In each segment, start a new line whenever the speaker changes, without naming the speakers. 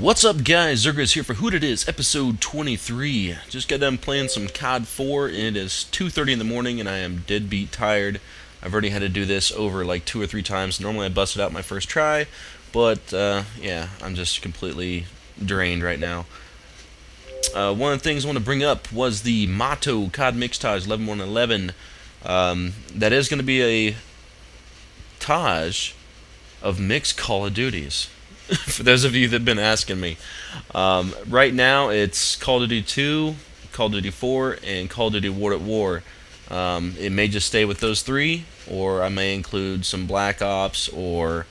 What's up, guys? zzirGrizz here for Who It Is, episode 23. Just got done playing some COD 4, and it is 2:30 in the morning, and I am deadbeat tired. I've already had to do this over like 2 or 3 times. Normally I bust it out my first try, but yeah, I'm just completely drained right now. One of the things I want to bring up was the motto COD Tage 11.1.11. That is going to be a Taj of mixed Call of Duties. For those of you that have been asking me. Right now it's Call of Duty 2, Call of Duty 4, and Call of Duty War at War. It may just stay with those three, or I may include some Black Ops or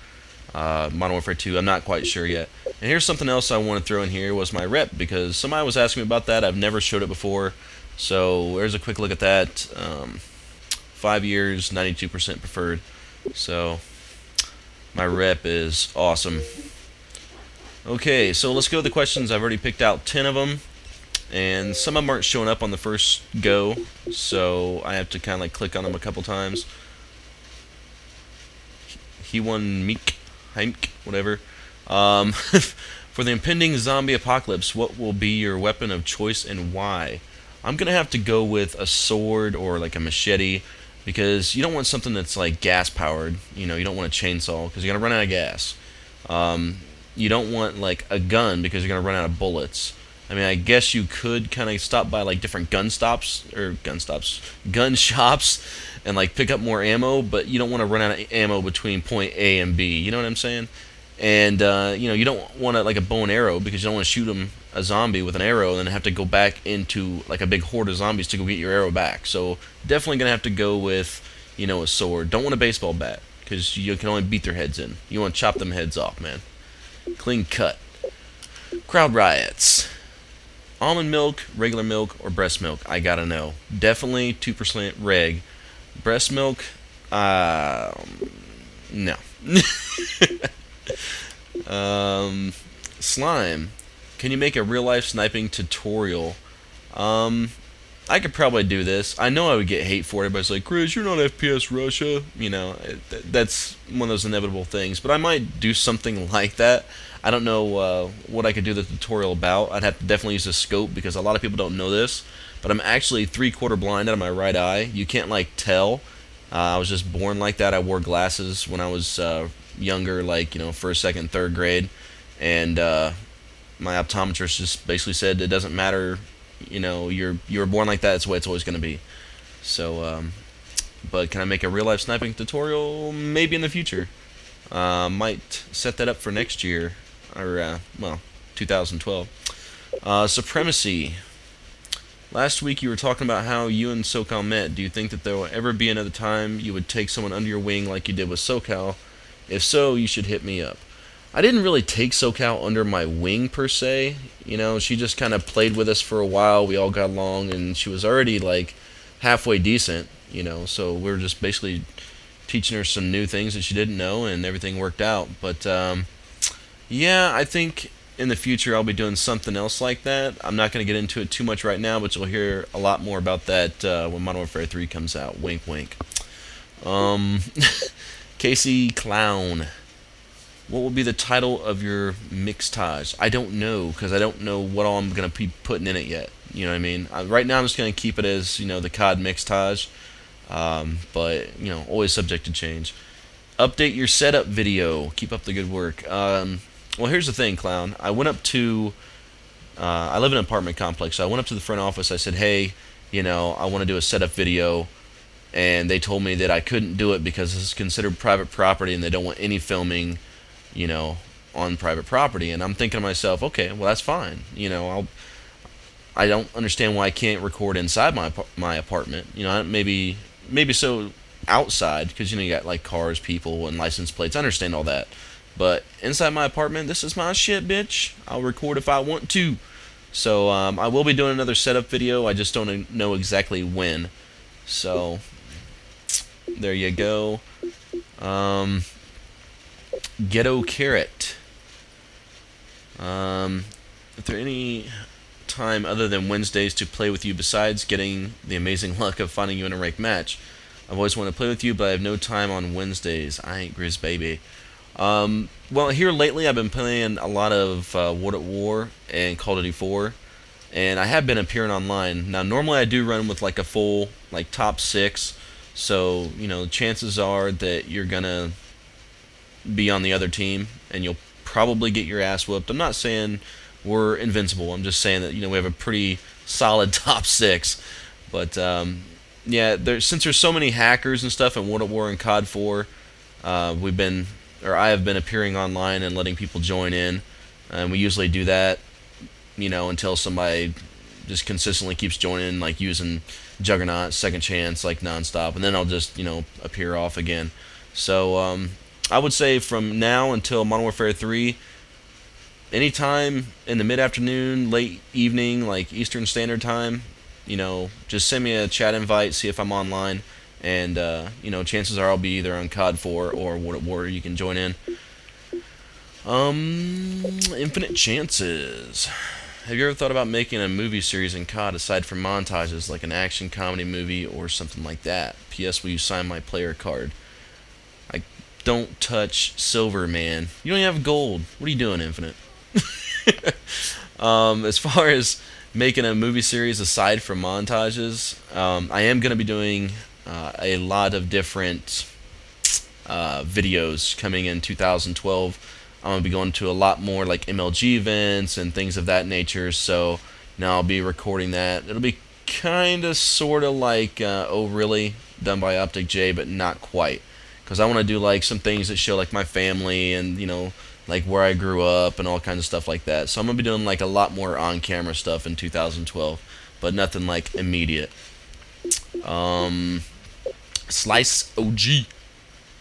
Modern Warfare 2. I'm not quite sure yet. And here's something else I want to throw in here was my rep, because somebody was asking me about that. I've never showed it before. So there's a quick look at that. 5 years, 92% preferred. So my rep is awesome. Okay, so let's go to the questions. I've already picked out 10 of them, and some of them aren't showing up on the first go, so I have to kind of like click on them a couple times. He won Meek, Heimk, whatever. For the impending zombie apocalypse, what will be your weapon of choice and why? I'm gonna have to go with a sword or like a machete, because you don't want something that's like gas powered. You know, you don't want a chainsaw because you're gonna run out of gas. You don't want like a gun because you're gonna run out of bullets. I mean, I guess you could kind of stop by like different gun shops, and like pick up more ammo, but you don't want to run out of ammo between point A and B. You know what I'm saying? And you don't want like a bow and arrow, because you don't want to shoot a zombie with an arrow and then have to go back into like a big horde of zombies to go get your arrow back. So definitely gonna have to go with a sword. Don't want a baseball bat, because you can only beat their heads in. You want to chop them heads off, man. Clean cut. Crowd riots. Almond milk, regular milk, or breast milk? I gotta know. Definitely 2% reg. Breast milk, no. Slime. Can you make a real life sniping tutorial? I could probably do this. I know I would get hate for it. Everybody's like, Grizz, you're not FPS Russia. That's one of those inevitable things. But I might do something like that. I don't know what I could do the tutorial about. I'd have to definitely use a scope, because a lot of people don't know this. But I'm actually 3/4 blind out of my right eye. You can't like tell. I was just born like that. I wore glasses when I was younger, like first, second, third grade, and my optometrist just basically said it doesn't matter. You were born like that. That's the way it's always going to be. So, but can I make a real life sniping tutorial? Maybe in the future. Might set that up for next year, or 2012. Supremacy. Last week you were talking about how you and SoCal met. Do you think that there will ever be another time you would take someone under your wing like you did with SoCal? If so, you should hit me up. I didn't really take SoCal under my wing per se. She just kind of played with us for a while. We all got along, and she was already like halfway decent. So we were just basically teaching her some new things that she didn't know, and everything worked out. But yeah, I think in the future I'll be doing something else like that. I'm not going to get into it too much right now, but you'll hear a lot more about that when Modern Warfare 3 comes out. Wink, wink. Casey Clown. What will be the title of your mixtage? I don't know, because I don't know what all I'm going to be putting in it yet. You know what I mean? Right now I'm just going to keep it as, the COD mixtage. But, always subject to change. Update your setup video. Keep up the good work. Well, here's the thing, Clown. I went up to... I live in an apartment complex, so I went up to the front office. I said, hey, I want to do a setup video. And they told me that I couldn't do it because this is considered private property and they don't want any filming, on private property. And I'm thinking to myself, okay, well, that's fine. I don't understand why I can't record inside my apartment. Maybe so outside, because you got like cars, people, and license plates. I understand all that. But inside my apartment, this is my shit, bitch. I'll record if I want to. So I will be doing another setup video. I just don't know exactly when. So there you go. Ghetto Carrot. Is there any time other than Wednesdays to play with you besides getting the amazing luck of finding you in a ranked match? I've always wanted to play with you, but I have no time on Wednesdays. I ain't Grizz, baby. Well, here lately I've been playing a lot of World at War and Call of Duty 4, and I have been appearing online. Now, normally I do run with like a full like top six, so chances are that you're gonna be on the other team, and you'll probably get your ass whooped. I'm not saying we're invincible. I'm just saying that we have a pretty solid top six. But yeah, since there's so many hackers and stuff in World at War and COD 4, I have been appearing online and letting people join in, and we usually do that, until somebody just consistently keeps joining, like using Juggernaut, Second Chance, like nonstop, and then I'll just appear off again. So I would say from now until Modern Warfare 3, anytime in the mid afternoon, late evening, like Eastern Standard Time, just send me a chat invite, see if I'm online, and chances are I'll be either on COD 4 or World at War. You can join in. Infinite chances. Have you ever thought about making a movie series in COD aside from montages, like an action comedy movie or something like that? P.S. Will you sign my player card? I don't touch silver, man. You don't even have gold. What are you doing, Infinite? As far as making a movie series aside from montages, I am going to be doing a lot of different videos coming in 2012. I'm going to be going to a lot more like MLG events and things of that nature, so now I'll be recording that. It'll be kind of sort of like Oh Really, done by Optic J, but not quite, because I want to do like some things that show like my family and like where I grew up and all kinds of stuff like that. So I'm going to be doing like a lot more on-camera stuff in 2012, but nothing like immediate. Slice OG.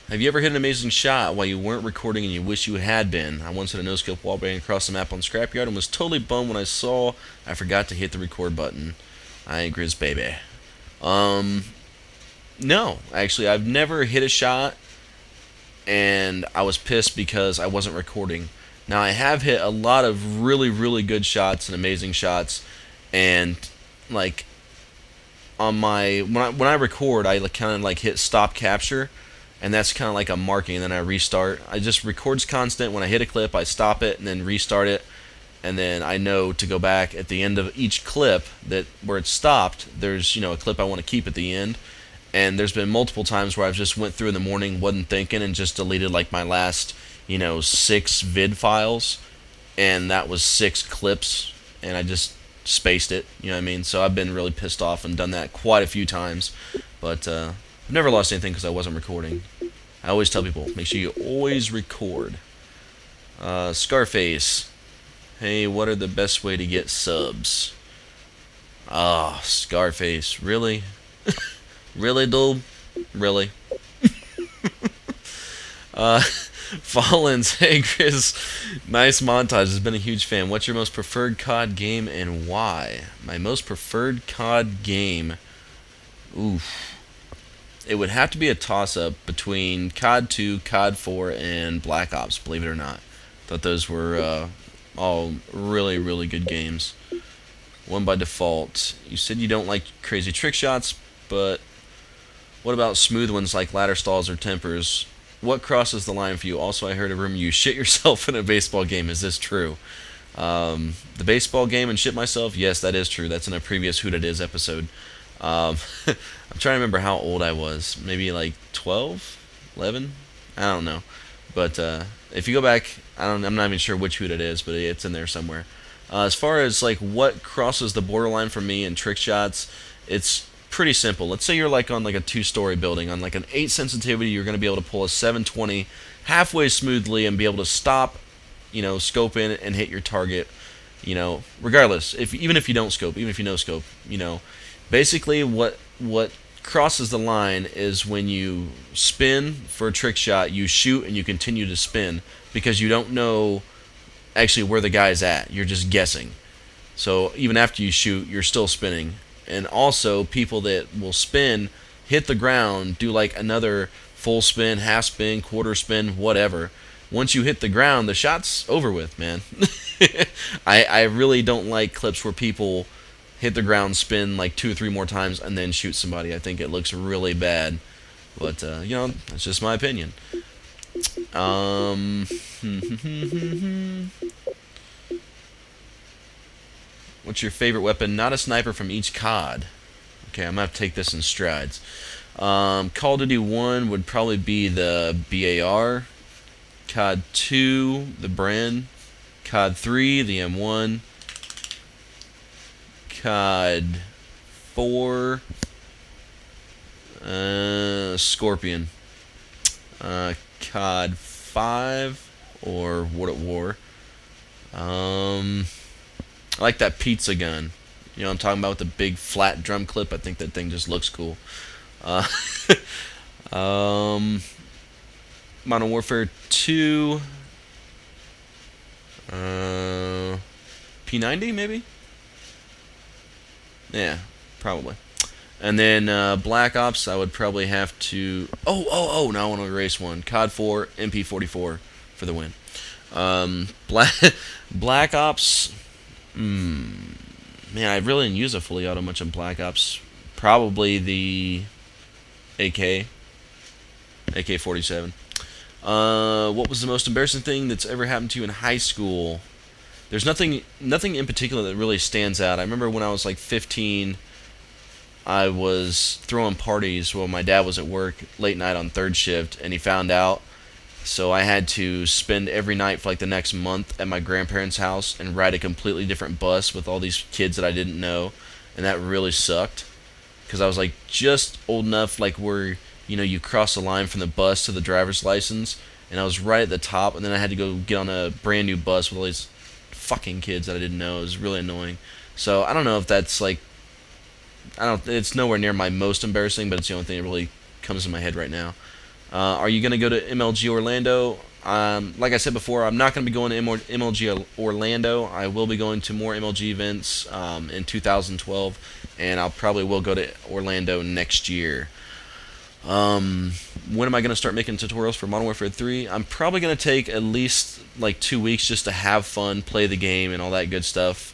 Have you ever hit an amazing shot while you weren't recording and you wish you had been? I once hit a no-scope wallbang across the map on Scrapyard and was totally bummed when I saw I forgot to hit the record button. I ain't Grizz, baby. No, actually, I've never hit a shot and I was pissed because I wasn't recording. Now, I have hit a lot of really, really good shots and amazing shots, and like on my when I record, I kind of like hit stop capture, and that's kind of like a marking, and then I restart. I just records constant. When I hit a clip, I stop it and then restart it, and then I know to go back at the end of each clip that where it stopped. There's a clip I want to keep at the end, and there's been multiple times where I've just went through in the morning, wasn't thinking, and just deleted like my last 6 vid files, and that was 6 clips, and I just spaced it. You know what I mean? So I've been really pissed off and done that quite a few times, but I've never lost anything because I wasn't recording. I always tell people, make sure you always record. Scarface. Hey, what are the best way to get subs? Ah, Scarface. Really? Really, dude? Really? Fallens. Hey, Chris. Nice montage. Has been a huge fan. What's your most preferred COD game and why? My most preferred COD game. Oof. It would have to be a toss-up between COD 2, COD 4, and Black Ops, believe it or not. Thought those were all really, really good games. One by default. You said you don't like crazy trick shots, but what about smooth ones like ladder stalls or tempers? What crosses the line for you? Also, I heard a rumor you shit yourself in a baseball game. Is this true? The baseball game and shit myself? Yes, that is true. That's in a previous Who Dat Is episode. I'm trying to remember how old I was. Maybe like 12? 11? I don't know. But if you go back, I'm not even sure which Who Dat Is, but it's in there somewhere. As far as like what crosses the borderline for me in trick shots, it's pretty simple. Let's say you're like on like a 2-story building. On like an 8 sensitivity, you're going to be able to pull a 720 halfway smoothly and be able to stop, scope in and hit your target, regardless. Even if you don't scope, even if you no scope, basically what crosses the line is when you spin for a trick shot, you shoot and you continue to spin because you don't know actually where the guy's at. You're just guessing. So even after you shoot, you're still spinning. And also, people that will spin, hit the ground, do like another full spin, half spin, quarter spin, whatever. Once you hit the ground, the shot's over with, man. I really don't like clips where people hit the ground, spin like 2 or 3 more times, and then shoot somebody. I think it looks really bad. But, that's just my opinion. Um, what's your favorite weapon? Not a sniper from each COD. Okay, I'm gonna have to take this in strides. Call of Duty 1 would probably be the BAR. COD 2, the Bren. COD 3, the M1. COD 4, Scorpion. COD 5, or World at War. I like that pizza gun. You know what I'm talking about, with the big flat drum clip. I think that thing just looks cool. Uh, um, Modern Warfare 2. P90 maybe? Yeah, probably. And then Black Ops, I would probably have to. Now I want to erase one. COD 4, MP44 for the win. Black Ops. Man, I really didn't use a fully auto much in Black Ops. Probably the AK-47. What was the most embarrassing thing that's ever happened to you in high school? There's nothing in particular that really stands out. I remember when I was like 15, I was throwing parties while my dad was at work late night on third shift, and he found out. So I had to spend every night for like the next month at my grandparents' house and ride a completely different bus with all these kids that I didn't know, and that really sucked because I was like just old enough, like where you cross the line from the bus to the driver's license, and I was right at the top, and then I had to go get on a brand new bus with all these fucking kids that I didn't know. It was really annoying. So I don't know if that's like, I don't. It's nowhere near my most embarrassing, but it's the only thing that really comes to my head right now. Are you going to go to MLG Orlando? Like I said before, I'm not going to be going to MLG Orlando. I will be going to more MLG events in 2012, and I'll probably will go to Orlando next year. When am I going to start making tutorials for Modern Warfare 3? I'm probably going to take at least like 2 weeks just to have fun, play the game, and all that good stuff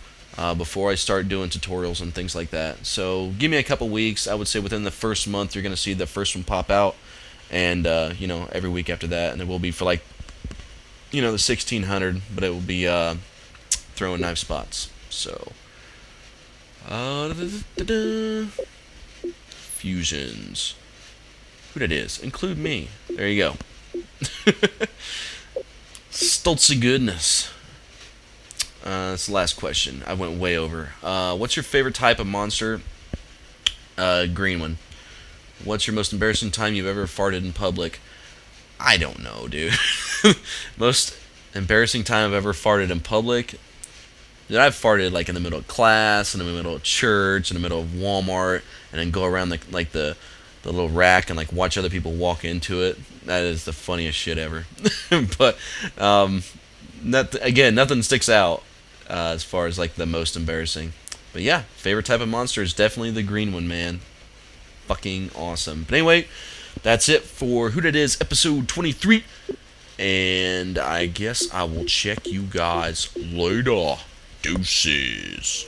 before I start doing tutorials and things like that. So give me a couple weeks. I would say within the first month you're going to see the first one pop out, and every week after that, and it will be for like the 1600, but it will be throwing knife spots. So fusions. Who that is? Include me. There you go. Stoltzy goodness. That's the last question. I went way over. What's your favorite type of monster? Green one. What's your most embarrassing time you've ever farted in public? I don't know, dude. Most embarrassing time I've ever farted in public? Dude, I've farted like in the middle of class, in the middle of church, in the middle of Walmart, and then go around the little rack and like watch other people walk into it. That is the funniest shit ever. But nothing sticks out as far as like the most embarrassing. But yeah, favorite type of monster is definitely the green one, man. Fucking awesome. But anyway, that's it for Who Dat Is episode 23. And I guess I will check you guys later. Deuces.